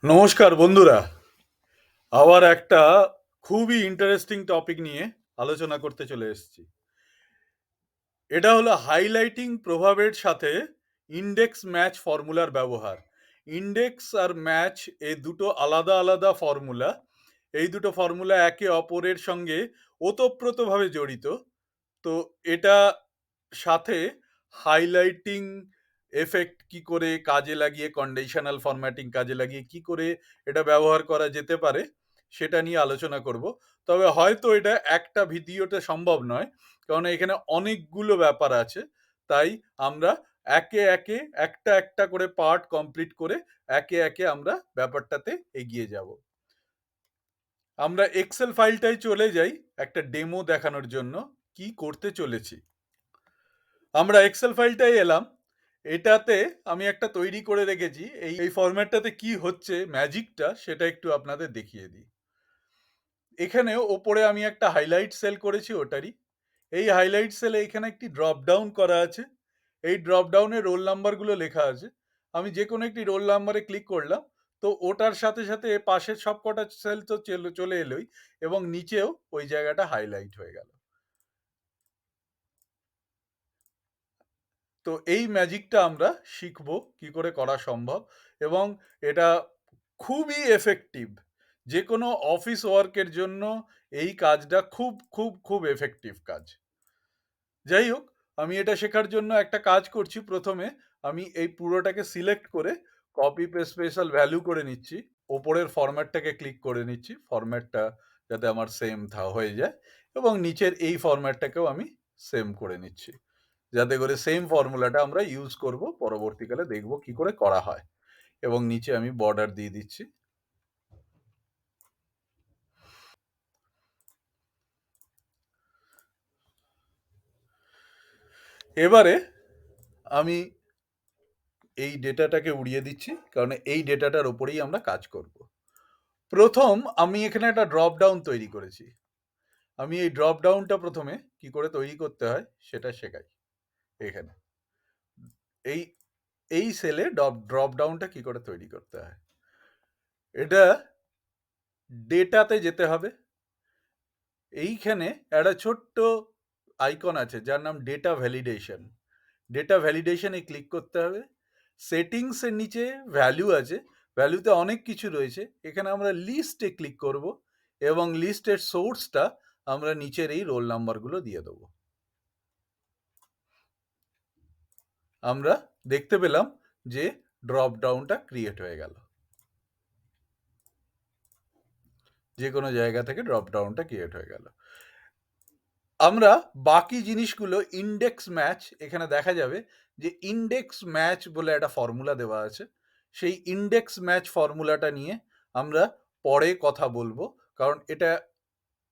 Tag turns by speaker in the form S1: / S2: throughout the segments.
S1: নমস্কার বন্ধুরা, আবার একটা খুবই ইন্টারেস্টিং টপিক নিয়ে আলোচনা করতে চলে এসেছি। এটা হলো হাইলাইটিং প্রভাবের সাথে ইন্ডেক্স ম্যাচ ফর্মুলার ব্যবহার। ইন্ডেক্স আর ম্যাচ এই দুটো আলাদা আলাদা ফর্মুলা। এই দুটো ফর্মুলা একে অপরের সঙ্গে ওতপ্রোতভাবে জড়িত। তো এটা সাথে হাইলাইটিং এফেক্ট কি করে কাজে লাগিয়ে, কন্ডিশনাল ফরম্যাটিং কাজে লাগিয়ে কি করে এটা ব্যবহার করা যেতে পারে সেটা নিয়ে আলোচনা করব। তবে হয়তো এটা একটা ভিডিওতে সম্ভব নয়, কারণ এখানে অনেকগুলো ব্যাপার আছে। তাই আমরা একে একে একটা একটা করে পার্ট কমপ্লিট করে একে একে আমরা ব্যাপারটাতে এগিয়ে যাব। আমরা এক্সেল ফাইলটাই চলে যাই একটা ডেমো দেখানোর জন্য কি করতে চলেছি। আমরা এক্সেল ফাইলটাই এলাম। এটাতে আমি একটা তৈরি করে রেখেছি। এই ফরম্যাটটাতে কি হচ্ছে ম্যাজিকটা সেটা একটু আপনাদের দেখিয়ে দিই। এখানে ওপরে আমি একটা হাইলাইট সেল করেছি ওটারই। এই হাইলাইট সেলে এখানে একটি ড্রপ ডাউন করা আছে। এই ড্রপ ডাউনে রোল নাম্বারগুলো লেখা আছে। আমি যে কোনো একটি রোল নাম্বারে ক্লিক করলাম, তো ওটার সাথে সাথে পাশের সব কটা সেল তো চলে এলোই, এবং নিচেও ওই জায়গাটা হাইলাইট হয়ে গেল। তো এই ম্যাজিকটা আমরা শিখব কি করে করা সম্ভব, এবং এটা খুবই এফেক্টিভ। যে কোনো অফিস ওয়ার্কের জন্য এই কাজটা খুব খুব খুব এফেক্টিভ কাজ। যাই হোক, আমি এটা শেখার জন্য একটা কাজ করছি। প্রথমে আমি এই পুরোটাকে সিলেক্ট করে কপি পেস্ট স্পেশাল ভ্যালু করে নিচ্ছি। ওপরের ফরম্যাটটাকে ক্লিক করে নিচ্ছি, ফরম্যাটটা যাতে আমার সেম হয়ে যায়, এবং নিচের এই ফরম্যাটটাকেও আমি সেম করে নিচ্ছি, যাতে করে সেম ফর্মুলাটা আমরা ইউজ করব, পরবর্তীকালে দেখব কি করে করা হয়। এবং নিচে আমি বর্ডার দিয়ে দিচ্ছি। এবারে আমি এই ডেটাটাকে উড়িয়ে দিচ্ছি, কারণ এই ডেটাটার উপরেই আমরা কাজ করব। প্রথম আমি এখানে একটা ড্রপ ডাউন তৈরি করেছি। আমি এই ড্রপ ডাউনটা প্রথমে কি করে তৈরি করতে হয় সেটা শেখাই। এখানে এই এই সেলে ড্রপ ডাউনটা কি করে তৈরি করতে হয়, এটা ডেটাতে যেতে হবে। এইখানে একটা ছোট্ট আইকন আছে যার নাম ডেটা ভ্যালিডেশন। ডেটা ভ্যালিডেশনে ক্লিক করতে হবে। সেটিংসের নিচে ভ্যালু আছে, ভ্যালুতে অনেক কিছু রয়েছে। এখানে আমরা লিস্টে ক্লিক করব, এবং লিস্টের সোর্সটা আমরা নিচের এই রোল নাম্বারগুলো দিয়ে দেবো। আমরা দেখতে পেলাম যে ড্রপ ডাউনটা ক্রিয়েট হয়ে গেল। যে কোনো জায়গা থেকে ড্রপ ডাউনটা ক্রিয়েট হয়ে গেল। আমরা বাকি জিনিসগুলো ইন্ডেক্স ম্যাচ, এখানে দেখা যাবে যে ইন্ডেক্স ম্যাচ বলে একটা ফর্মুলা দেওয়া আছে। সেই ইন্ডেক্স ম্যাচ ফর্মুলাটা নিয়ে আমরা পরে কথা বলবো, কারণ এটা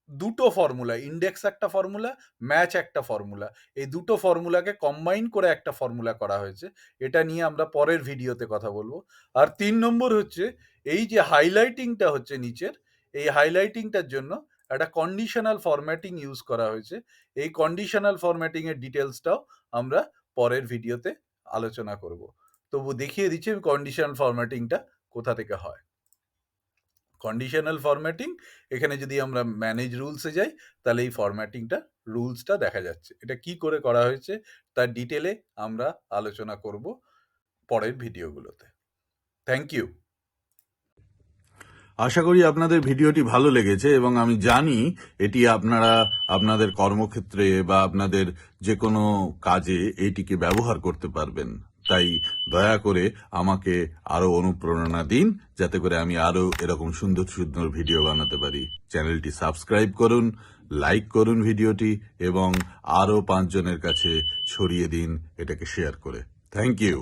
S1: দুটো ফর্মুলা, ইন্ডেক্স একটা ফর্মুলা, ম্যাচ একটা ফর্মুলা। এই দুটো ফর্মুলাকে কম্বাইন করে একটা ফর্মুলা করা হয়েছে। এটা নিয়ে আমরা পরের ভিডিওতে কথা বলবো। আর 3 নম্বর হচ্ছে এই যে হাইলাইটিংটা হচ্ছে নিচের, এই হাইলাইটিংটার জন্য একটা কন্ডিশনাল ফরম্যাটিং ইউজ করা হয়েছে। এই কন্ডিশনাল ফরম্যাটিং এর ডিটেলসটাও আমরা পরের ভিডিওতে আলোচনা করব। তবু দেখিয়ে দিচ্ছি আমি কন্ডিশনাল ফরম্যাটিংটা কোথা থেকে হয়। কন্ডিশনাল ফরম্যাটিং, এখানে যদি আমরা ম্যানেজ রুলসে যাই, তাহলে এই ফরম্যাটিংটা রুলসটা দেখা যাচ্ছে। এটা কি করে করা হয়েছে তার ডিটেলে আমরা আলোচনা করব পরের ভিডিওগুলোতে। Thank you.
S2: আশা করি আপনাদের ভিডিওটি ভালো লেগেছে, এবং আমি জানি এটি আপনারা আপনাদের কর্মক্ষেত্রে বা আপনাদের যে কোনো কাজে এটিকে ব্যবহার করতে পারবেন। তাই দয়া করে আমাকে আরো অনুপ্রেরণা দিন, যাতে করে আমি আরো এরকম সুন্দর সুন্দর ভিডিও বানাতে পারি। চ্যানেলটি সাবস্ক্রাইব করুন, লাইক করুন ভিডিওটি, এবং আরো 5 জনের কাছে ছড়িয়ে দিন এটাকে শেয়ার করে। Thank you.